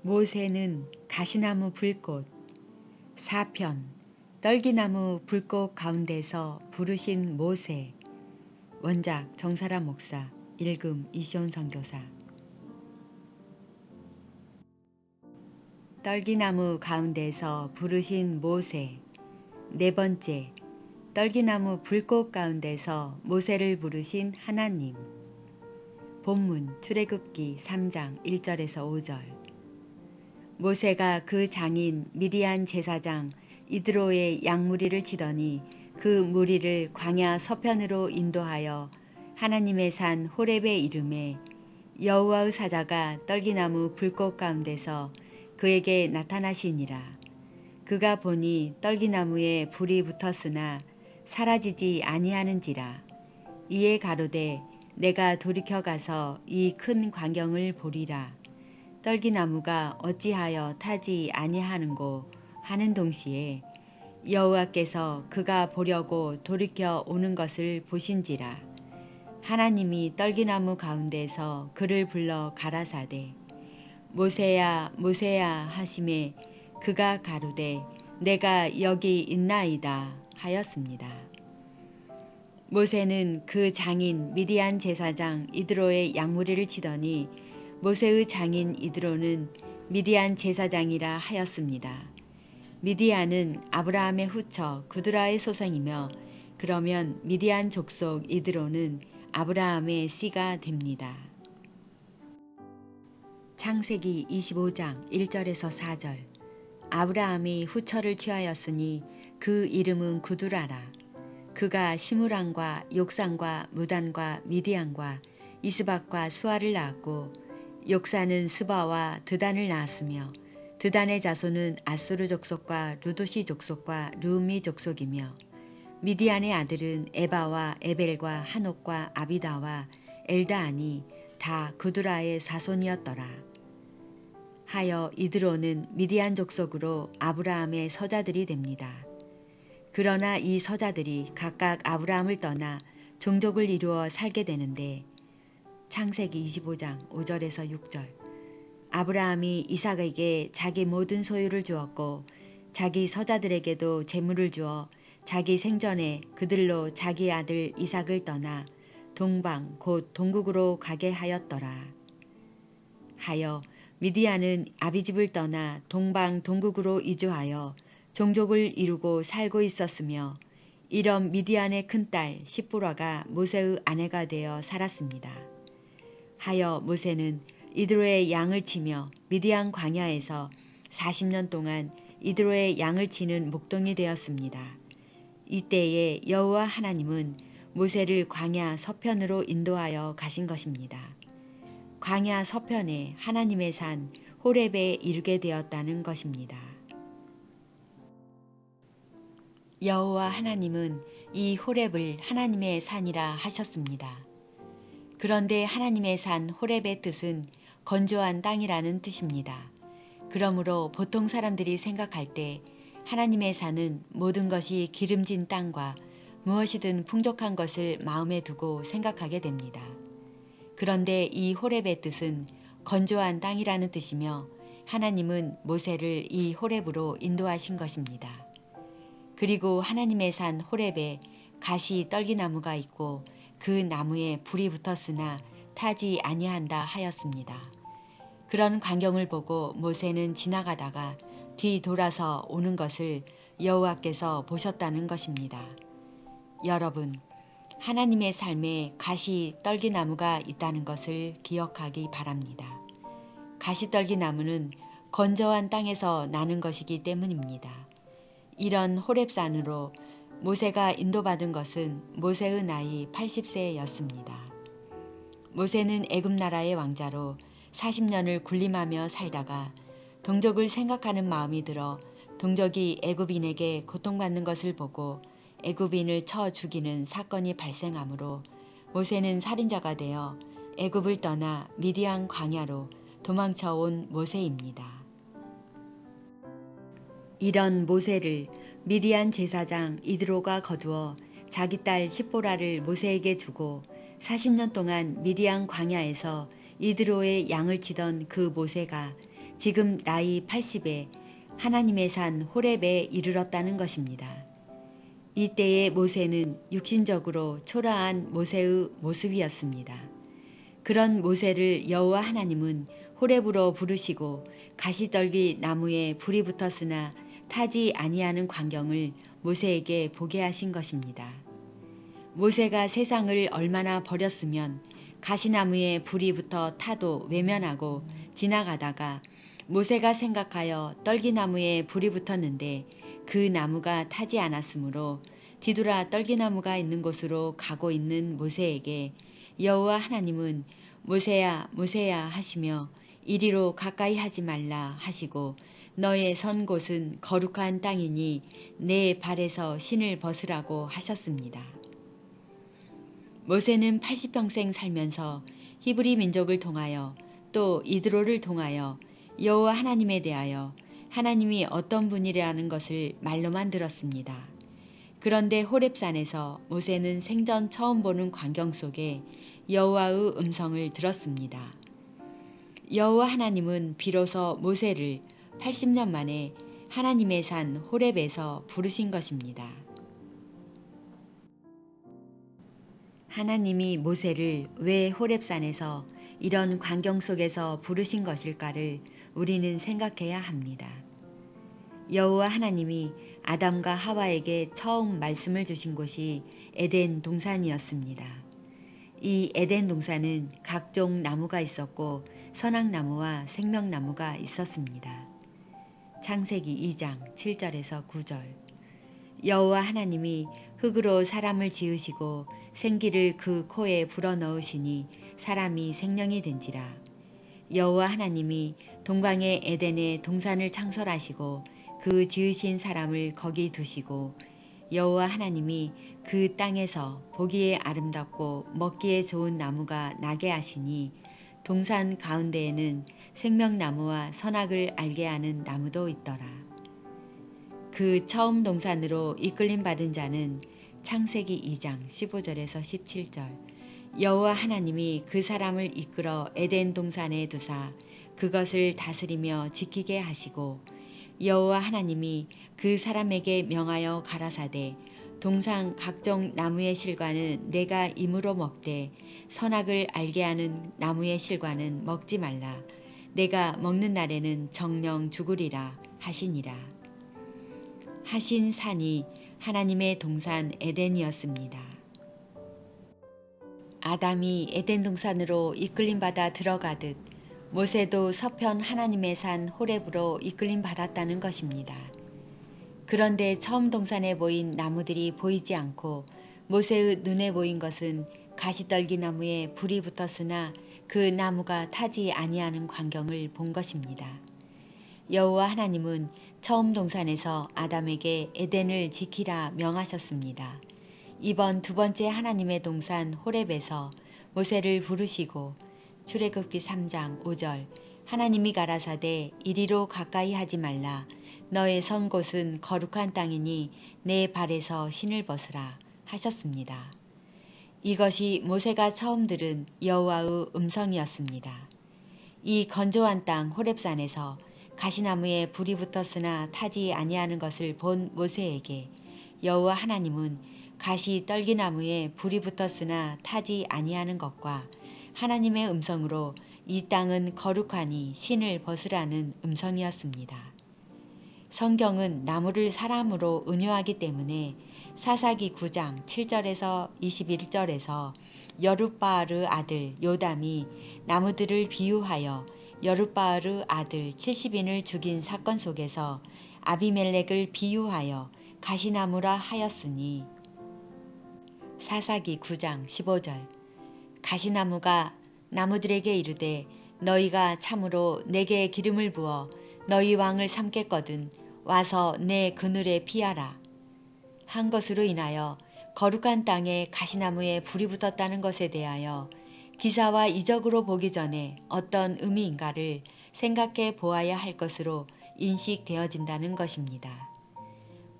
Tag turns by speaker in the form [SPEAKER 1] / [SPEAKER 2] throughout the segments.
[SPEAKER 1] 모세는 가시나무 불꽃 4편 떨기나무 불꽃 가운데서 부르신 모세. 원작 정사라 목사, 읽음 이시온 선교사. 떨기나무 가운데서 부르신 모세. 네 번째, 떨기나무 불꽃 가운데서 모세를 부르신 하나님. 본문 출애굽기 3장 1절에서 5절. 모세가 그 장인 미디안 제사장 이드로의 양무리를 치더니 그 무리를 광야 서편으로 인도하여 하나님의 산 호렙의 이름에 여호와의 사자가 떨기나무 불꽃 가운데서 그에게 나타나시니라. 그가 보니 떨기나무에 불이 붙었으나 사라지지 아니하는지라. 이에 가로되 내가 돌이켜 가서 이 큰 광경을 보리라. 떨기나무가 어찌하여 타지 아니하는고 하는 동시에 여호와께서 그가 보려고 돌이켜 오는 것을 보신지라. 하나님이 떨기나무 가운데서 그를 불러 가라사대 모세야 모세야 하심에 그가 가로되 내가 여기 있나이다 하였습니다. 모세는 그 장인 미디안 제사장 이드로의 양무리를 치더니 모세의 장인 이드로는 미디안 제사장이라 하였습니다. 미디안은 아브라함의 후처 구드라의 소생이며 그러면 미디안 족속 이드로는 아브라함의 씨가 됩니다. 창세기 25장 1절에서 4절. 아브라함이 후처를 취하였으니 그 이름은 구두라라. 그가 시므랑과 욕산과 무단과 미디안과 이스박과 수아를 낳았고 욕산은 스바와 드단을 낳았으며 드단의 자손은 아수르 족속과 루두시 족속과 르우미 족속이며 미디안의 아들은 에바와 에벨과 한옥과 아비다와 엘다아니 다 구두라의 자손이었더라. 하여 이드로는 미디안 족속으로 아브라함의 서자들이 됩니다. 그러나 이 서자들이 각각 아브라함을 떠나 종족을 이루어 살게 되는데 창세기 25장 5절에서 6절. 아브라함이 이삭에게 자기 모든 소유를 주었고 자기 서자들에게도 재물을 주어 자기 생전에 그들로 자기 아들 이삭을 떠나 동방 곧 동국으로 가게 하였더라. 하여 미디안은 아비집을 떠나 동방 동국으로 이주하여 종족을 이루고 살고 있었으며 이런 미디안의 큰딸 십보라가 모세의 아내가 되어 살았습니다. 하여 모세는 이드로의 양을 치며 미디안 광야에서 40년 동안 이드로의 양을 치는 목동이 되었습니다. 이때에 여호와 하나님은 모세를 광야 서편으로 인도하여 가신 것입니다. 광야 서편에 하나님의 산 호렙에 이르게 되었다는 것입니다. 여호와 하나님은 이 호렙을 하나님의 산이라 하셨습니다. 그런데 하나님의 산 호렙의 뜻은 건조한 땅이라는 뜻입니다. 그러므로 보통 사람들이 생각할 때 하나님의 산은 모든 것이 기름진 땅과 무엇이든 풍족한 것을 마음에 두고 생각하게 됩니다. 그런데 이 호렙의 뜻은 건조한 땅이라는 뜻이며 하나님은 모세를 이 호렙으로 인도하신 것입니다. 그리고 하나님의 산 호렙에 가시 떨기나무가 있고 그 나무에 불이 붙었으나 타지 아니한다 하였습니다. 그런 광경을 보고 모세는 지나가다가 뒤돌아서 오는 것을 여호와께서 보셨다는 것입니다. 여러분, 하나님의 삶에 가시 떨기나무가 있다는 것을 기억하기 바랍니다. 가시 떨기나무는 건조한 땅에서 나는 것이기 때문입니다. 이런 호렙산으로 모세가 인도받은 것은 모세의 나이 80세였습니다. 모세는 애굽 나라의 왕자로 40년을 군림하며 살다가 동족을 생각하는 마음이 들어 동족이 애굽인에게 고통받는 것을 보고 애굽인을 쳐 죽이는 사건이 발생하므로 모세는 살인자가 되어 애굽을 떠나 미디안 광야로 도망쳐 온 모세입니다. 이런 모세를 미디안 제사장 이드로가 거두어 자기 딸 십보라를 모세에게 주고 40년 동안 미디안 광야에서 이드로의 양을 치던 그 모세가 지금 나이 80에 하나님의 산 호렙에 이르렀다는 것입니다. 이때의 모세는 육신적으로 초라한 모세의 모습이었습니다. 그런 모세를 여호와 하나님은 호렙으로 부르시고 가시떨기 나무에 불이 붙었으나 타지 아니하는 광경을 모세에게 보게 하신 것입니다. 모세가 세상을 얼마나 버렸으면 가시나무에 불이 붙어 타도 외면하고 지나가다가 모세가 생각하여 떨기나무에 불이 붙었는데 그 나무가 타지 않았으므로 뒤돌아 떨기나무가 있는 곳으로 가고 있는 모세에게 여호와 하나님은 모세야 모세야 하시며 이리로 가까이 하지 말라 하시고 너의 선 곳은 거룩한 땅이니 내 발에서 신을 벗으라고 하셨습니다. 모세는 80평생 살면서 히브리 민족을 통하여 또 이드로를 통하여 여호와 하나님에 대하여 하나님이 어떤 분이라는 것을 말로만 들었습니다. 그런데 호렙산에서 모세는 생전 처음 보는 광경 속에 여호와의 음성을 들었습니다. 여호와 하나님은 비로소 모세를 80년 만에 하나님의 산 호렙에서 부르신 것입니다. 하나님이 모세를 왜 호렙산에서 이런 광경 속에서 부르신 것일까를 우리는 생각해야 합니다. 여호와 하나님이 아담과 하와에게 처음 말씀을 주신 곳이 에덴 동산이었습니다. 이 에덴 동산은 각종 나무가 있었고 선악나무와 생명나무가 있었습니다. 창세기 2장 7절에서 9절. 여호와 하나님이 흙으로 사람을 지으시고 생기를 그 코에 불어넣으시니 사람이 생명이 된지라. 여호와 하나님이 동방의 에덴에 동산을 창설하시고 그 지으신 사람을 거기 두시고 여호와 하나님이 그 땅에서 보기에 아름답고 먹기에 좋은 나무가 나게 하시니 동산 가운데에는 생명나무와 선악을 알게 하는 나무도 있더라. 그 처음 동산으로 이끌림 받은 자는 창세기 2장 15절에서 17절. 여호와 하나님이 그 사람을 이끌어 에덴 동산에 두사 그것을 다스리며 지키게 하시고 여호와 하나님이 그 사람에게 명하여 가라사대 동산 각종 나무의 실과는 내가 임으로 먹되 선악을 알게 하는 나무의 실과는 먹지 말라. 내가 먹는 날에는 정령 죽으리라 하시니라. 하신 산이 하나님의 동산 에덴이었습니다. 아담이 에덴 동산으로 이끌림받아 들어가듯 모세도 서편 하나님의 산 호렙으로 이끌림받았다는 것입니다. 그런데 처음 동산에 보인 나무들이 보이지 않고 모세의 눈에 보인 것은 가시떨기 나무에 불이 붙었으나 그 나무가 타지 아니하는 광경을 본 것입니다. 여호와 하나님은 처음 동산에서 아담에게 에덴을 지키라 명하셨습니다. 이번 두 번째 하나님의 동산 호렙에서 모세를 부르시고 출애굽기 3장 5절 하나님이 가라사대 이리로 가까이 하지 말라. 너의 선 곳은 거룩한 땅이니 내 발에서 신을 벗으라 하셨습니다. 이것이 모세가 처음 들은 여호와의 음성이었습니다. 이 건조한 땅 호렙산에서 가시나무에 불이 붙었으나 타지 아니하는 것을 본 모세에게 여호와 하나님은 가시 떨기나무에 불이 붙었으나 타지 아니하는 것과 하나님의 음성으로 이 땅은 거룩하니 신을 벗으라는 음성이었습니다. 성경은 나무를 사람으로 은유하기 때문에 사사기 9장 7절에서 21절에서 여룻바알의 아들 요담이 나무들을 비유하여 여룻바알의 아들 70인을 죽인 사건 속에서 아비멜렉을 비유하여 가시나무라 하였으니 사사기 9장 15절 가시나무가 나무들에게 이르되 너희가 참으로 내게 기름을 부어 너희 왕을 삼겠거든 와서 내 그늘에 피하라 한 것으로 인하여 거룩한 땅에 가시나무에 불이 붙었다는 것에 대하여 기사와 이적으로 보기 전에 어떤 의미인가를 생각해 보아야 할 것으로 인식되어진다는 것입니다.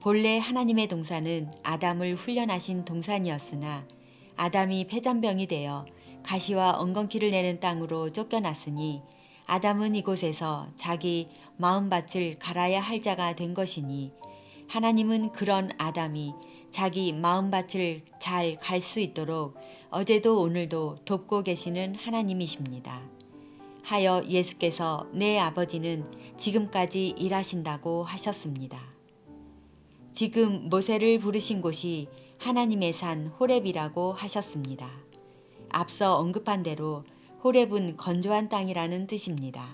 [SPEAKER 1] 본래 하나님의 동산은 아담을 훈련하신 동산이었으나 아담이 폐전병이 되어 가시와 엉겅퀴를 내는 땅으로 쫓겨났으니 아담은 이곳에서 자기 마음밭을 갈아야 할 자가 된 것이니 하나님은 그런 아담이 자기 마음밭을 잘 갈 수 있도록 어제도 오늘도 돕고 계시는 하나님이십니다. 하여 예수께서 내 아버지는 지금까지 일하신다고 하셨습니다. 지금 모세를 부르신 곳이 하나님의 산 호렙이라고 하셨습니다. 앞서 언급한 대로 호렙은 건조한 땅이라는 뜻입니다.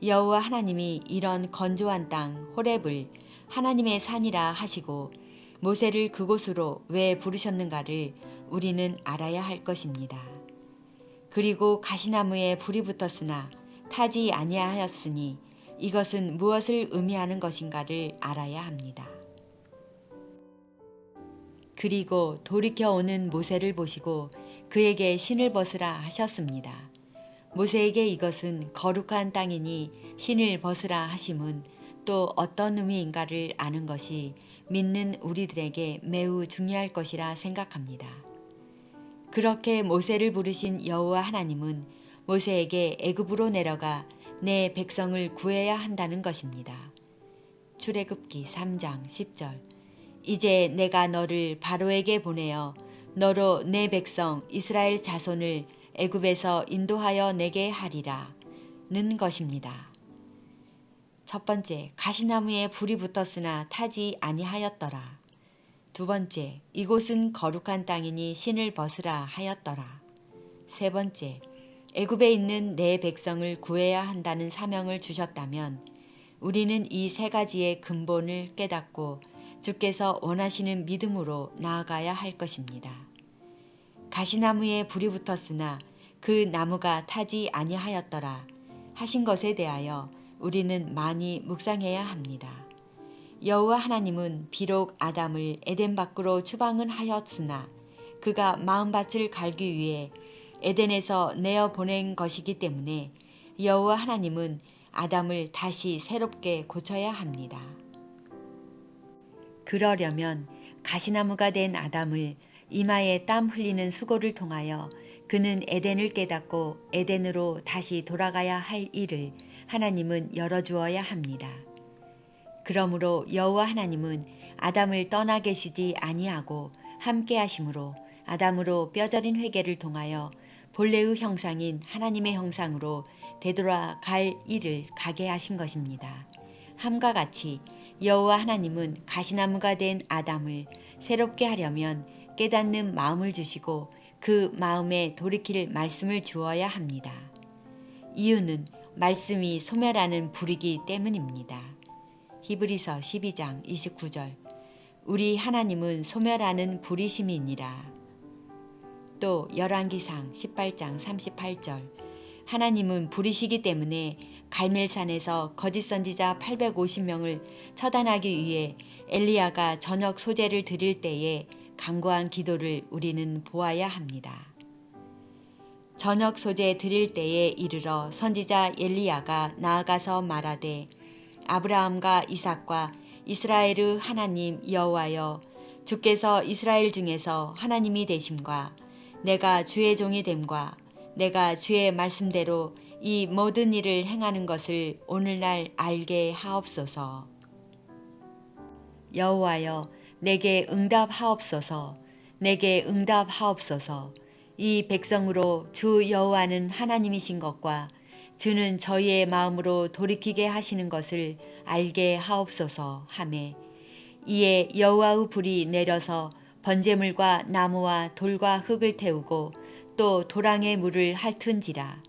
[SPEAKER 1] 여호와 하나님이 이런 건조한 땅 호렙을 하나님의 산이라 하시고 모세를 그곳으로 왜 부르셨는가를 우리는 알아야 할 것입니다. 그리고 가시나무에 불이 붙었으나 타지 아니하였으니 이것은 무엇을 의미하는 것인가를 알아야 합니다. 그리고 돌이켜 오는 모세를 보시고 그에게 신을 벗으라 하셨습니다. 모세에게 이것은 거룩한 땅이니 신을 벗으라 하심은 또 어떤 의미인가를 아는 것이 믿는 우리들에게 매우 중요할 것이라 생각합니다. 그렇게 모세를 부르신 여호와 하나님은 모세에게 애굽으로 내려가 내 백성을 구해야 한다는 것입니다. 출애굽기 3장 10절 이제 내가 너를 바로에게 보내어 너로 내 백성 이스라엘 자손을 애굽에서 인도하여 내게 하리라 는 것입니다. 첫 번째, 가시나무에 불이 붙었으나 타지 아니하였더라. 두 번째, 이곳은 거룩한 땅이니 신을 벗으라 하였더라. 세 번째, 애굽에 있는 내 백성을 구해야 한다는 사명을 주셨다면 우리는 이 세 가지의 근본을 깨닫고 주께서 원하시는 믿음으로 나아가야 할 것입니다. 가시나무에 불이 붙었으나 그 나무가 타지 아니하였더라 하신 것에 대하여 우리는 많이 묵상해야 합니다. 여호와 하나님은 비록 아담을 에덴 밖으로 추방은 하였으나 그가 마음밭을 갈기 위해 에덴에서 내어 보낸 것이기 때문에 여호와 하나님은 아담을 다시 새롭게 고쳐야 합니다. 그러려면 가시나무가 된 아담을 이마에 땀 흘리는 수고를 통하여 그는 에덴을 깨닫고 에덴으로 다시 돌아가야 할 일을 하나님은 열어주어야 합니다. 그러므로 여호와 하나님은 아담을 떠나 계시지 아니하고 함께 하심으로 아담으로 뼈저린 회개를 통하여 본래의 형상인 하나님의 형상으로 되돌아갈 일을 가게 하신 것입니다. 함과 같이 여호와 하나님은 가시나무가 된 아담을 새롭게 하려면 깨닫는 마음을 주시고 그 마음에 돌이킬 말씀을 주어야 합니다. 이유는 말씀이 소멸하는 불이기 때문입니다. 히브리서 12장 29절 우리 하나님은 소멸하는 불이심이니라. 또 열왕기상 18장 38절 하나님은 불이시기 때문에 갈멜산에서 거짓 선지자 850명을 처단하기 위해 엘리야가 저녁 소제를 드릴 때에 간구한 기도를 우리는 보아야 합니다. 저녁 소제 드릴 때에 이르러 선지자 엘리야가 나아가서 말하되 아브라함과 이삭과 이스라엘의 하나님 여호와여 주께서 이스라엘 중에서 하나님이 되심과 내가 주의 종이 됨과 내가 주의 말씀대로 이 모든 일을 행하는 것을 오늘날 알게 하옵소서. 여호와여 내게 응답하옵소서. 내게 응답하옵소서. 이 백성으로 주 여호와는 하나님이신 것과 주는 저희의 마음으로 돌이키게 하시는 것을 알게 하옵소서 하매 이에 여호와의 불이 내려서 번제물과 나무와 돌과 흙을 태우고 또 도랑의 물을 핥은지라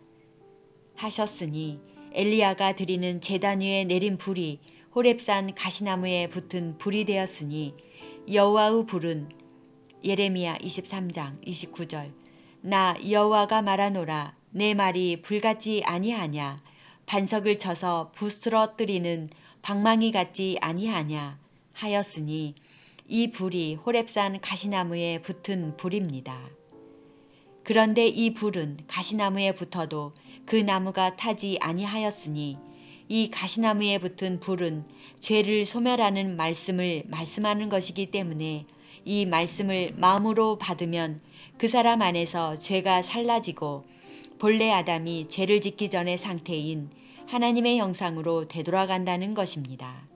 [SPEAKER 1] 하셨으니 엘리야가 드리는 제단 위에 내린 불이 호렙산 가시나무에 붙은 불이 되었으니 여호와의 불은 예레미야 23장 29절 나 여호와가 말하노라 내 말이 불같지 아니하냐 반석을 쳐서 부스러뜨리는 방망이 같지 아니하냐 하였으니 이 불이 호렙산 가시나무에 붙은 불입니다. 그런데 이 불은 가시나무에 붙어도 그 나무가 타지 아니하였으니 이 가시나무에 붙은 불은 죄를 소멸하는 말씀을 말씀하는 것이기 때문에 이 말씀을 마음으로 받으면 그 사람 안에서 죄가 살라지고 본래 아담이 죄를 짓기 전의 상태인 하나님의 형상으로 되돌아간다는 것입니다.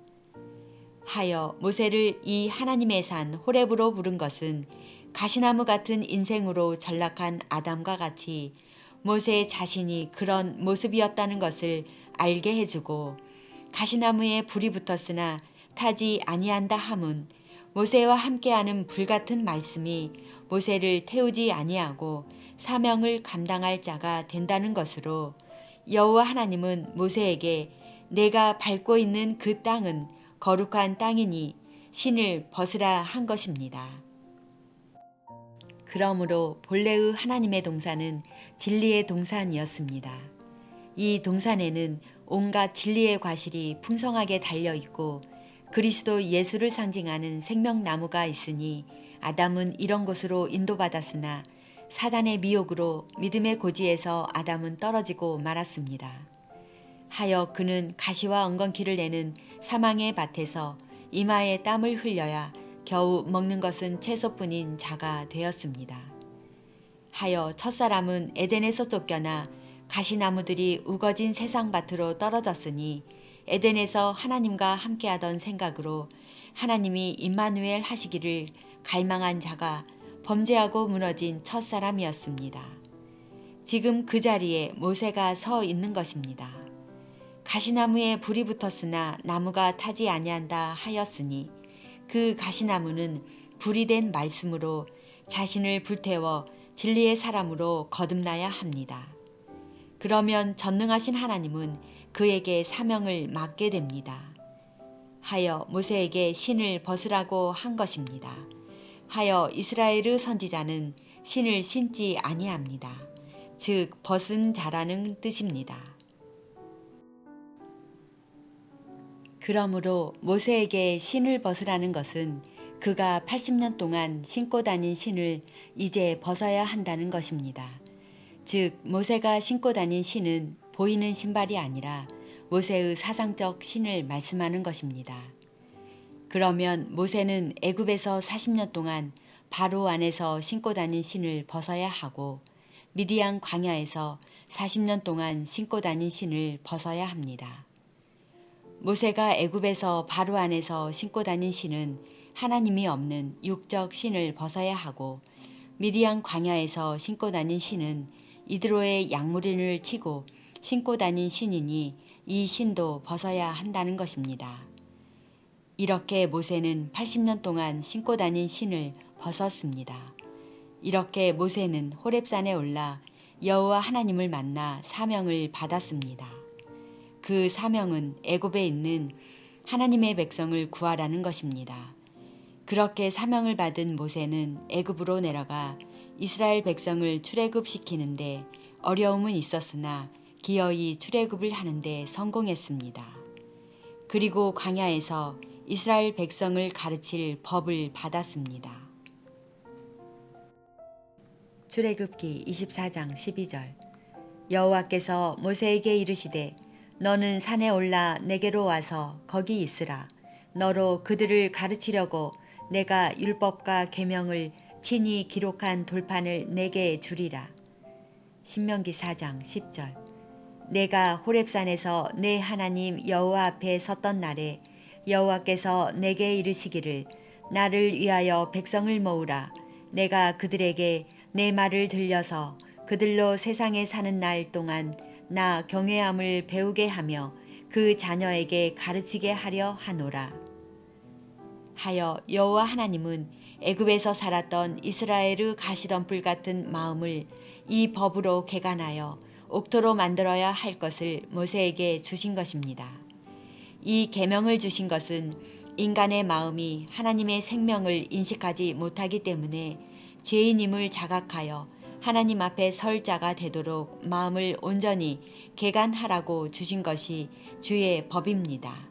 [SPEAKER 1] 하여 모세를 이 하나님의 산 호렙으로 부른 것은 가시나무 같은 인생으로 전락한 아담과 같이 모세 자신이 그런 모습이었다는 것을 알게 해주고, 가시나무에 불이 붙었으나 타지 아니한다 함은 모세와 함께하는 불같은 말씀이 모세를 태우지 아니하고 사명을 감당할 자가 된다는 것으로, 여호와 하나님은 모세에게 내가 밟고 있는 그 땅은 거룩한 땅이니 신을 벗으라 한 것입니다. 그러므로 본래의 하나님의 동산은 진리의 동산이었습니다. 이 동산에는 온갖 진리의 과실이 풍성하게 달려있고 그리스도 예수를 상징하는 생명나무가 있으니, 아담은 이런 곳으로 인도받았으나 사단의 미혹으로 믿음의 고지에서 아담은 떨어지고 말았습니다. 하여 그는 가시와 엉겅퀴를 내는 사망의 밭에서 이마에 땀을 흘려야 겨우 먹는 것은 채소뿐인 자가 되었습니다. 하여 첫사람은 에덴에서 쫓겨나 가시나무들이 우거진 세상 밭으로 떨어졌으니, 에덴에서 하나님과 함께하던 생각으로 하나님이 임마누엘 하시기를 갈망한 자가 범죄하고 무너진 첫사람이었습니다. 지금 그 자리에 모세가 서 있는 것입니다. 가시나무에 불이 붙었으나 나무가 타지 아니한다 하였으니, 그 가시나무는 불이 된 말씀으로 자신을 불태워 진리의 사람으로 거듭나야 합니다. 그러면 전능하신 하나님은 그에게 사명을 맡게 됩니다. 하여 모세에게 신을 벗으라고 한 것입니다. 하여 이스라엘의 선지자는 신을 신지 아니합니다. 즉 벗은 자라는 뜻입니다. 그러므로 모세에게 신을 벗으라는 것은 그가 80년 동안 신고 다닌 신을 이제 벗어야 한다는 것입니다. 즉 모세가 신고 다닌 신은 보이는 신발이 아니라 모세의 사상적 신을 말씀하는 것입니다. 그러면 모세는 애굽에서 40년 동안 바로 안에서 신고 다닌 신을 벗어야 하고, 미디안 광야에서 40년 동안 신고 다닌 신을 벗어야 합니다. 모세가 애굽에서 바로 안에서 신고 다닌 신은 하나님이 없는 육적 신을 벗어야 하고, 미디안 광야에서 신고 다닌 신은 이드로의 양무린을 치고 신고 다닌 신이니 이 신도 벗어야 한다는 것입니다. 이렇게 모세는 80년 동안 신고 다닌 신을 벗었습니다. 이렇게 모세는 호렙산에 올라 여호와 하나님을 만나 사명을 받았습니다. 그 사명은 애굽에 있는 하나님의 백성을 구하라는 것입니다. 그렇게 사명을 받은 모세는 애굽으로 내려가 이스라엘 백성을 출애굽시키는데 어려움은 있었으나 기어이 출애굽을 하는데 성공했습니다. 그리고 광야에서 이스라엘 백성을 가르칠 법을 받았습니다. 출애굽기 24장 12절. 여호와께서 모세에게 이르시되 너는 산에 올라 내게로 와서 거기 있으라. 너로 그들을 가르치려고 내가 율법과 계명을 친히 기록한 돌판을 내게 주리라. 신명기 4장 10절. 내가 호렙산에서 내 하나님 여호와 앞에 섰던 날에 여호와께서 내게 이르시기를 나를 위하여 백성을 모으라. 내가 그들에게 내 말을 들려서 그들로 세상에 사는 날 동안 나 경외함을 배우게 하며 그 자녀에게 가르치게 하려 하노라. 하여 여호와 하나님은 애굽에서 살았던 이스라엘의 가시덤불 같은 마음을 이 법으로 개간하여 옥토로 만들어야 할 것을 모세에게 주신 것입니다. 이 계명을 주신 것은 인간의 마음이 하나님의 생명을 인식하지 못하기 때문에 죄인임을 자각하여 하나님 앞에 설 자가 되도록 마음을 온전히 개간하라고 주신 것이 주의 법입니다.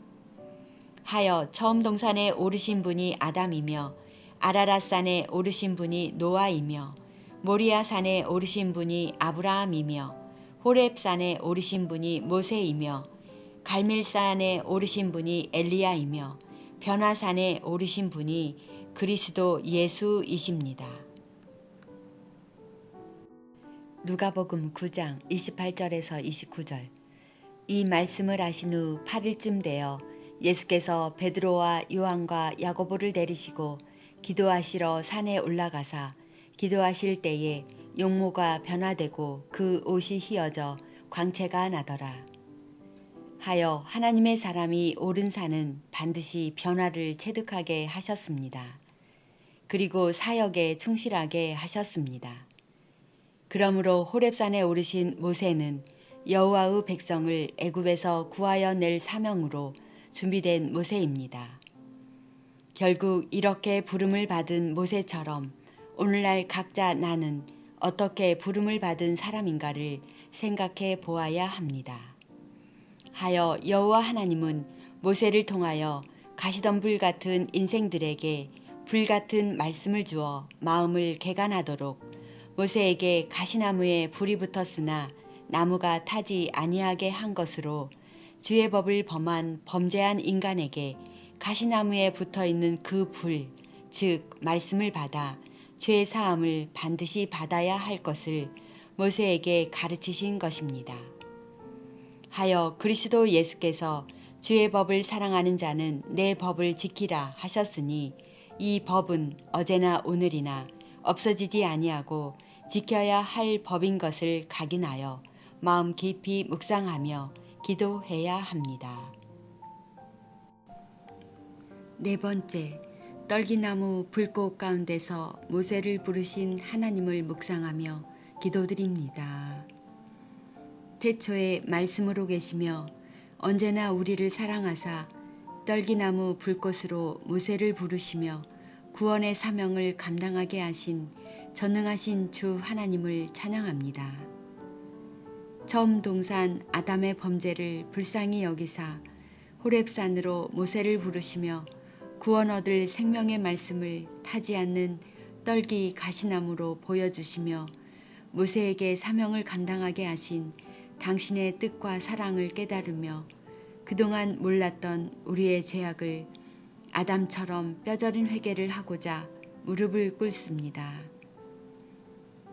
[SPEAKER 1] 하여 처음 동산에 오르신 분이 아담이며 아라랏산에 오르신 분이 노아이며 모리아산에 오르신 분이 아브라함이며 호렙산에 오르신 분이 모세이며 갈멜산에 오르신 분이 엘리야이며 변화산에 오르신 분이 그리스도 예수이십니다. 누가복음 9장 28절에서 29절. 이 말씀을 하신 후 8일쯤 되어 예수께서 베드로와 요한과 야고보를 내리시고 기도하시러 산에 올라가사 기도하실 때에 용모가 변화되고 그 옷이 휘어져 광채가 나더라. 하여 하나님의 사람이 오른 산은 반드시 변화를 체득하게 하셨습니다. 그리고 사역에 충실하게 하셨습니다. 그러므로 호렙산에 오르신 모세는 여호와의 백성을 애굽에서 구하여 낼 사명으로 준비된 모세입니다. 결국 이렇게 부름을 받은 모세처럼 오늘날 각자 나는 어떻게 부름을 받은 사람인가를 생각해 보아야 합니다. 하여 여호와 하나님은 모세를 통하여 가시던 불 같은 인생들에게 불 같은 말씀을 주어 마음을 개간하도록 모세에게 가시나무에 불이 붙었으나 나무가 타지 아니하게 한 것으로 주의 법을 범한 범죄한 인간에게 가시나무에 붙어있는 그 불, 즉 말씀을 받아 죄 사함을 반드시 받아야 할 것을 모세에게 가르치신 것입니다. 하여 그리스도 예수께서 주의 법을 사랑하는 자는 내 법을 지키라 하셨으니 이 법은 어제나 오늘이나 없어지지 아니하고 지켜야 할 법인 것을 각인하여 마음 깊이 묵상하며 기도해야 합니다. 네 번째, 떨기나무 불꽃 가운데서 모세를 부르신 하나님을 묵상하며 기도드립니다. 태초에 말씀으로 계시며 언제나 우리를 사랑하사 떨기나무 불꽃으로 모세를 부르시며 구원의 사명을 감당하게 하신 전능하신 주 하나님을 찬양합니다. 처음 동산 아담의 범죄를 불쌍히 여기사 호렙산으로 모세를 부르시며 구원 얻을 생명의 말씀을 타지 않는 떨기 가시나무로 보여주시며 모세에게 사명을 감당하게 하신 당신의 뜻과 사랑을 깨달으며 그동안 몰랐던 우리의 죄악을 아담처럼 뼈저린 회개를 하고자 무릎을 꿇습니다.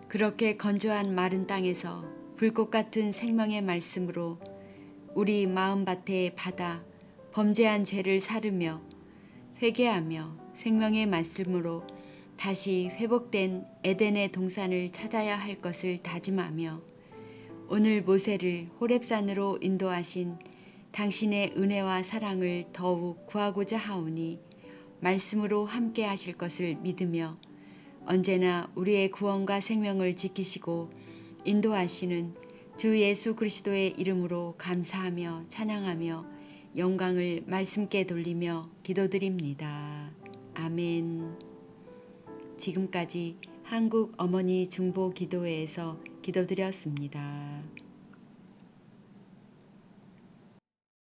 [SPEAKER 1] 그렇게 건조한 마른 땅에서 불꽃 같은 생명의 말씀으로 우리 마음밭에 받아 범죄한 죄를 사르며 회개하며 생명의 말씀으로 다시 회복된 에덴의 동산을 찾아야 할 것을 다짐하며 오늘 모세를 호렙산으로 인도하신 당신의 은혜와 사랑을 더욱 구하고자 하오니 말씀으로 함께 하실 것을 믿으며 언제나 우리의 구원과 생명을 지키시고 인도하시는 주 예수 그리스도의 이름으로 감사하며 찬양하며 영광을 말씀께 돌리며 기도드립니다. 아멘. 지금까지 한국 어머니 중보 기도회에서 기도드렸습니다.